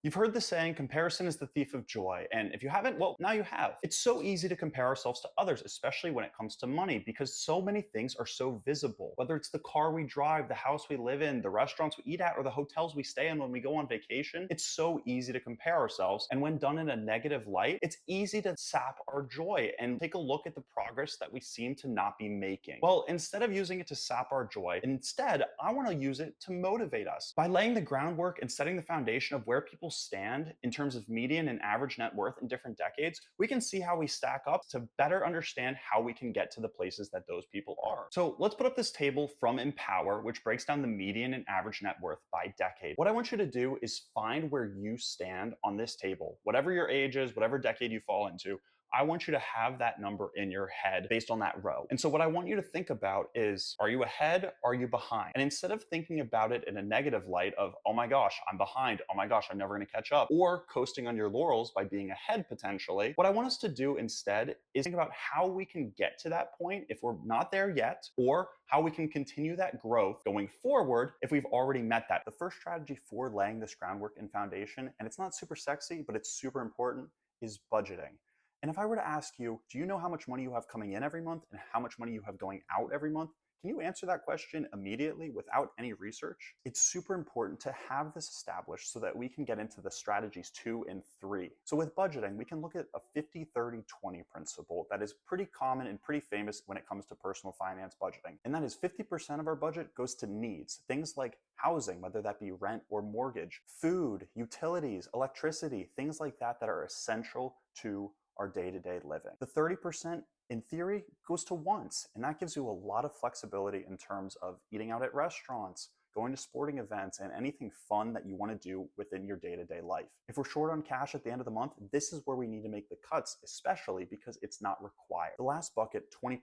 You've heard the saying, comparison is the thief of joy. And if you haven't, well, now you have. It's so easy to compare ourselves to others, especially when it comes to money, because so many things are so visible. Whether it's the car we drive, the house we live in, the restaurants we eat at, or the hotels we stay in when we go on vacation, it's so easy to compare ourselves. And when done in a negative light, it's easy to sap our joy and take a look at the progress that we seem to not be making. Well, instead of using it to sap our joy, instead, I want to use it to motivate us. By laying the groundwork and setting the foundation of where people stand in terms of median and average net worth in different decades, we can see how we stack up to better understand how we can get to the places that those people are. So let's put up this table from Empower, which breaks down the median and average net worth by decade. What I want you to do is find where you stand on this table, whatever your age is, whatever decade you fall into. I want you to have that number in your head based on that row. And so what I want you to think about is, are you ahead? Are you behind? And instead of thinking about it in a negative light of, oh my gosh, I'm behind. Oh my gosh, I'm never going to catch up, or coasting on your laurels by being ahead potentially, what I want us to do instead is think about how we can get to that point if we're not there yet, or how we can continue that growth going forward if we've already met that. The first strategy for laying this groundwork and foundation, and it's not super sexy, but it's super important, is budgeting. And if I were to ask you, do you know how much money you have coming in every month and how much money you have going out every month? Can you answer that question immediately without any research? It's super important to have this established so that we can get into the strategies 2 and 3. So with budgeting, we can look at a 50-30-20 principle that is pretty common and pretty famous when it comes to personal finance budgeting. And that is 50% of our budget goes to needs, things like housing, whether that be rent or mortgage, food, utilities, electricity, things like that that are essential to our day-to-day living. The 30% in theory goes to wants, and that gives you a lot of flexibility in terms of eating out at restaurants, going to sporting events, and anything fun that you want to do within your day-to-day life. If we're short on cash at the end of the month, this is where we need to make the cuts, especially because it's not required. The last bucket, 20%,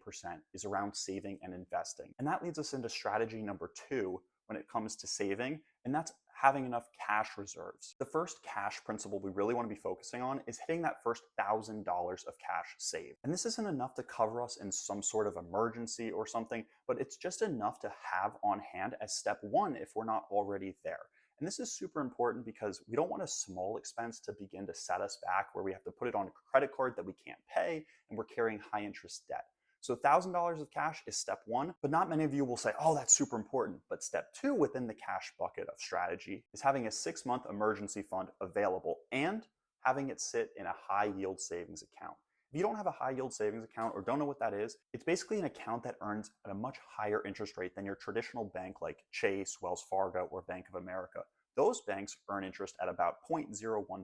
is around saving and investing. And that leads us into strategy number 2 when it comes to saving, and that's having enough cash reserves. The first cash principle we really want to be focusing on is hitting that first $1,000 of cash saved. And this isn't enough to cover us in some sort of emergency or something, but it's just enough to have on hand as step 1 if we're not already there. And this is super important because we don't want a small expense to begin to set us back where we have to put it on a credit card that we can't pay and we're carrying high interest debt. So $1,000 of cash is step 1, but not many of you will say, oh, that's super important. But step 2 within the cash bucket of strategy is having a 6-month emergency fund available and having it sit in a high yield savings account. If you don't have a high yield savings account or don't know what that is, it's basically an account that earns at a much higher interest rate than your traditional bank like Chase, Wells Fargo, or Bank of America. Those banks earn interest at about 0.01%.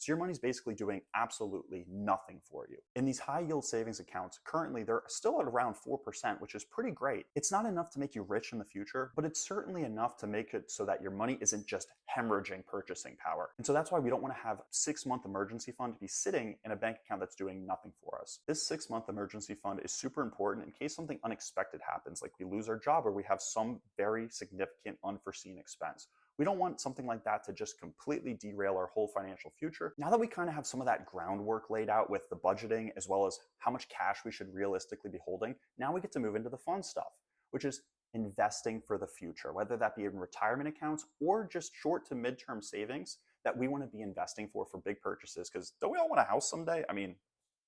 So your money's basically doing absolutely nothing for you. In these high yield savings accounts, currently they're still at around 4%, which is pretty great. It's not enough to make you rich in the future, but it's certainly enough to make it so that your money isn't just hemorrhaging purchasing power. And so that's why we don't want to have a 6-month emergency fund to be sitting in a bank account that's doing nothing for us. This 6-month emergency fund is super important in case something unexpected happens, like we lose our job or we have some very significant unforeseen expense. We don't want something like that to just completely derail our whole financial future. Now that we kind of have some of that groundwork laid out with the budgeting as well as how much cash we should realistically be holding, now we get to move into the fun stuff, which is investing for the future, whether that be in retirement accounts or just short to midterm savings that we want to be investing for big purchases. Because don't we all want a house someday? I mean,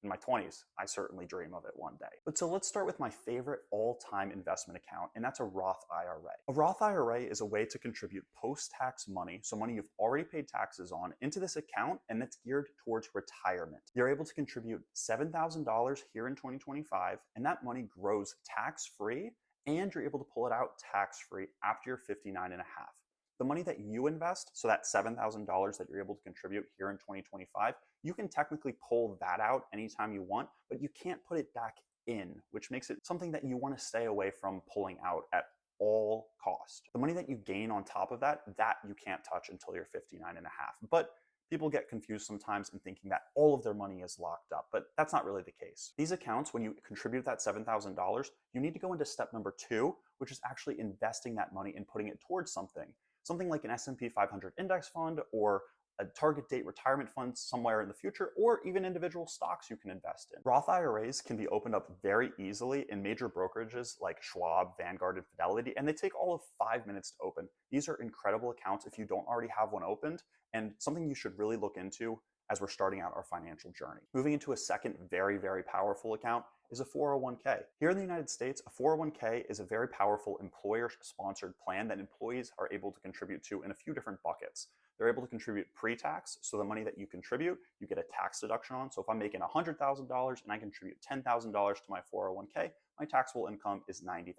in my 20s, I certainly dream of it one day. But so let's start with my favorite all-time investment account, and that's a Roth IRA. A Roth IRA is a way to contribute post-tax money, so money you've already paid taxes on, into this account, and that's geared towards retirement. You're able to contribute $7,000 here in 2025, and that money grows tax-free, and you're able to pull it out tax-free after you're 59 and a half. The money that you invest, so that $7,000 that you're able to contribute here in 2025, you can technically pull that out anytime you want, but you can't put it back in, which makes it something that you want to stay away from pulling out at all cost. The money that you gain on top of that you can't touch until you're 59 and a half. But people get confused sometimes in thinking that all of their money is locked up, but that's not really the case. These accounts, when you contribute that $7,000, you need to go into step number 2, which is actually investing that money and putting it towards something like an S&P 500 index fund or a target date retirement fund somewhere in the future, or even individual stocks you can invest in. Roth IRAs can be opened up very easily in major brokerages like Schwab, Vanguard, and Fidelity, and they take all of 5 minutes to open. These are incredible accounts if you don't already have one opened, and something you should really look into as we're starting out our financial journey. Moving into a second very, very powerful account is a 401k. Here in the United States, a 401k is a very powerful employer-sponsored plan that employees are able to contribute to in a few different buckets. They're able to contribute pre-tax, so the money that you contribute, you get a tax deduction on. So if I'm making $100,000 and I contribute $10,000 to my 401k, my taxable income is $90,000.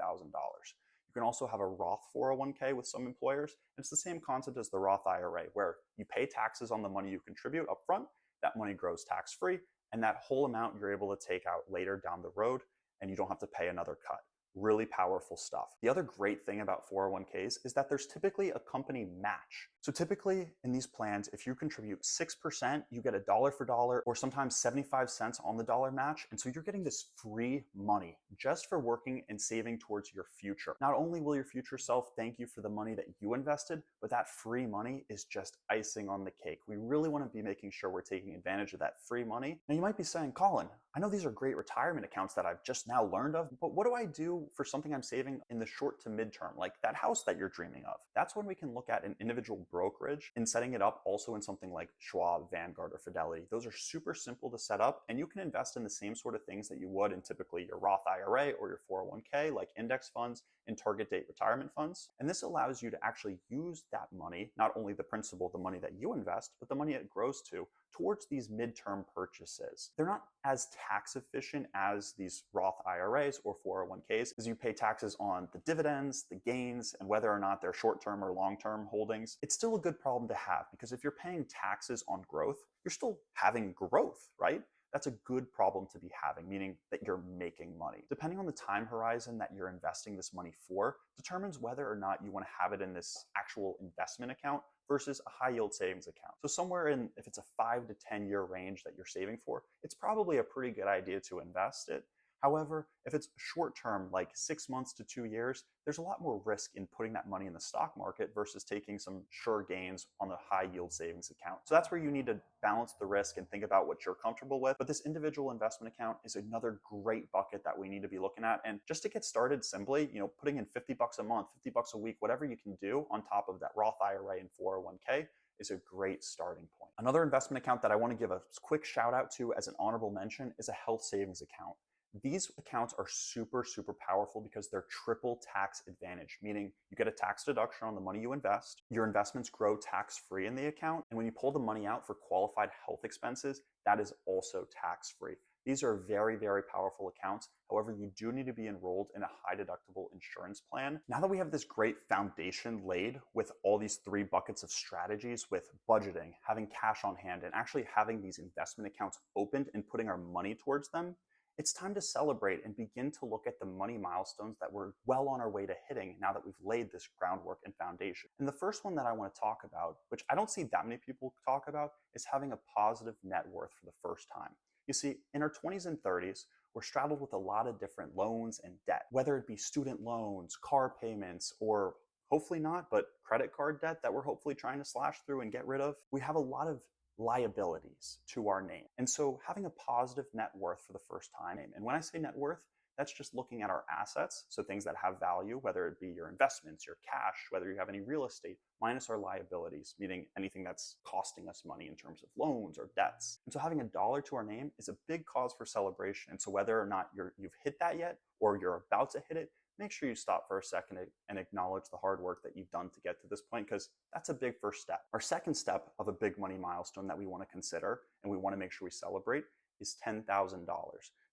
You can also have a Roth 401k with some employers. And it's the same concept as the Roth IRA, where you pay taxes on the money you contribute up front, that money grows tax-free, and that whole amount you're able to take out later down the road, and you don't have to pay another cut. Really powerful stuff. The other great thing about 401ks is that there's typically a company match. So typically in these plans, if you contribute 6%, you get a dollar for dollar or sometimes 75 cents on the dollar match. And so you're getting this free money just for working and saving towards your future. Not only will your future self thank you for the money that you invested, but that free money is just icing on the cake. We really want to be making sure we're taking advantage of that free money. Now you might be saying, Colin, I know these are great retirement accounts that I've just now learned of, but what do I do for something I'm saving in the short to midterm, like that house that you're dreaming of? That's when we can look at an individual brokerage and setting it up also in something like Schwab, Vanguard, or Fidelity. Those are super simple to set up, and you can invest in the same sort of things that you would in typically your Roth IRA or your 401k, like index funds and target date retirement funds. And this allows you to actually use that money, not only the principal, the money that you invest, but the money it grows to, towards these midterm purchases. They're not as tax efficient as these Roth IRAs or 401ks, as you pay taxes on the dividends, the gains, and whether or not they're short-term or long-term holdings. It's still a good problem to have, because if you're paying taxes on growth, you're still having growth, right? That's a good problem to be having, meaning that you're making money. Depending on the time horizon that you're investing this money for, determines whether or not you want to have it in this actual investment account versus a high yield savings account. So somewhere in, if it's a 5 to 10 year range that you're saving for, it's probably a pretty good idea to invest it. However, if it's short term, like 6 months to 2 years, there's a lot more risk in putting that money in the stock market versus taking some sure gains on the high yield savings account. So that's where you need to balance the risk and think about what you're comfortable with. But this individual investment account is another great bucket that we need to be looking at. And just to get started simply, putting in $50 a month, $50 a week, whatever you can do on top of that Roth IRA and 401k is a great starting point. Another investment account that I want to give a quick shout out to as an honorable mention is a health savings account. These accounts are super, super powerful because they're triple tax advantage, meaning you get a tax deduction on the money you invest, your investments grow tax-free in the account, and when you pull the money out for qualified health expenses, that is also tax-free. These are very, very powerful accounts. However, you do need to be enrolled in a high deductible insurance plan. Now that we have this great foundation laid with all these 3 buckets of strategies, with budgeting, having cash on hand, and actually having these investment accounts opened and putting our money towards them, it's time to celebrate and begin to look at the money milestones that we're well on our way to hitting now that we've laid this groundwork and foundation. And the first one that I want to talk about, which I don't see that many people talk about, is having a positive net worth for the first time. You see, in our 20s and 30s, we're straddled with a lot of different loans and debt, whether it be student loans, car payments, or hopefully not, but credit card debt that we're hopefully trying to slash through and get rid of. We have a lot of liabilities to our name. And so having a positive net worth for the first time, and when I say net worth, that's just looking at our assets, so things that have value, whether it be your investments, your cash, whether you have any real estate, minus our liabilities, meaning anything that's costing us money in terms of loans or debts. And so having a dollar to our name is a big cause for celebration. And so whether or not you've hit that yet, or you're about to hit it, make sure you stop for a second and acknowledge the hard work that you've done to get to this point, because that's a big first step. Our second step of a big money milestone that we want to consider and we want to make sure we celebrate is $10,000.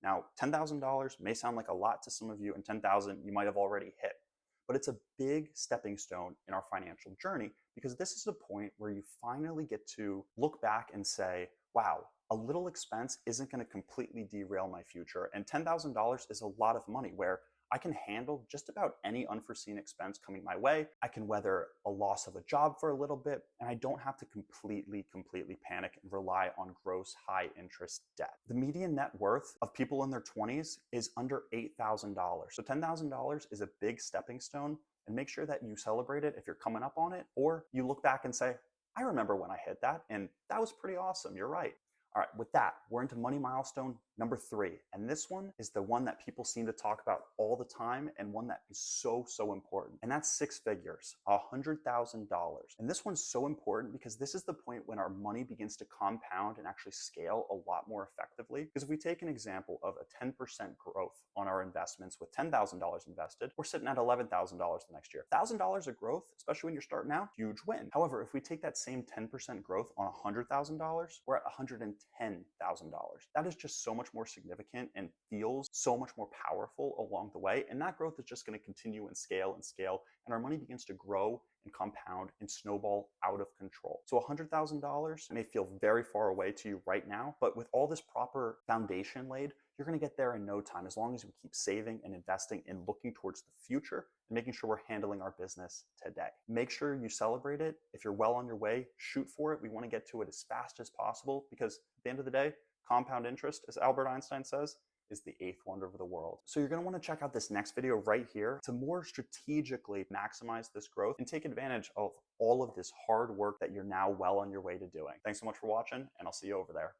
Now, $10,000 may sound like a lot to some of you, and $10,000 you might have already hit, but it's a big stepping stone in our financial journey, because this is a point where you finally get to look back and say, wow, a little expense isn't going to completely derail my future. And $10,000 is a lot of money where I can handle just about any unforeseen expense coming my way. I can weather a loss of a job for a little bit, and I don't have to completely panic and rely on gross high interest debt. The median net worth of people in their 20s is under $8,000. So $10,000 is a big stepping stone, and make sure that you celebrate it if you're coming up on it, or you look back and say, I remember when I hit that, and that was pretty awesome. You're right. All right, with that, we're into money milestone number 3. And this one is the one that people seem to talk about all the time and one that is so important. And that's 6 figures, $100,000. And this one's so important because this is the point when our money begins to compound and actually scale a lot more effectively. Because if we take an example of a 10% growth on our investments with $10,000 invested, we're sitting at $11,000 the next year. $1,000 of growth, especially when you're starting out, huge win. However, if we take that same 10% growth on $100,000, we're at $110,000. That is just so much more significant and feels so much more powerful along the way. And that growth is just going to continue and scale, and our money begins to grow and compound and snowball out of control. So $100,000 may feel very far away to you right now, but with all this proper foundation laid, you're going to get there in no time as long as we keep saving and investing and looking towards the future and making sure we're handling our business today. Make sure you celebrate it. If you're well on your way, shoot for it. We want to get to it as fast as possible because at the end of the day, compound interest, as Albert Einstein says, is the 8th wonder of the world. So you're going to want to check out this next video right here to more strategically maximize this growth and take advantage of all of this hard work that you're now well on your way to doing. Thanks so much for watching, and I'll see you over there.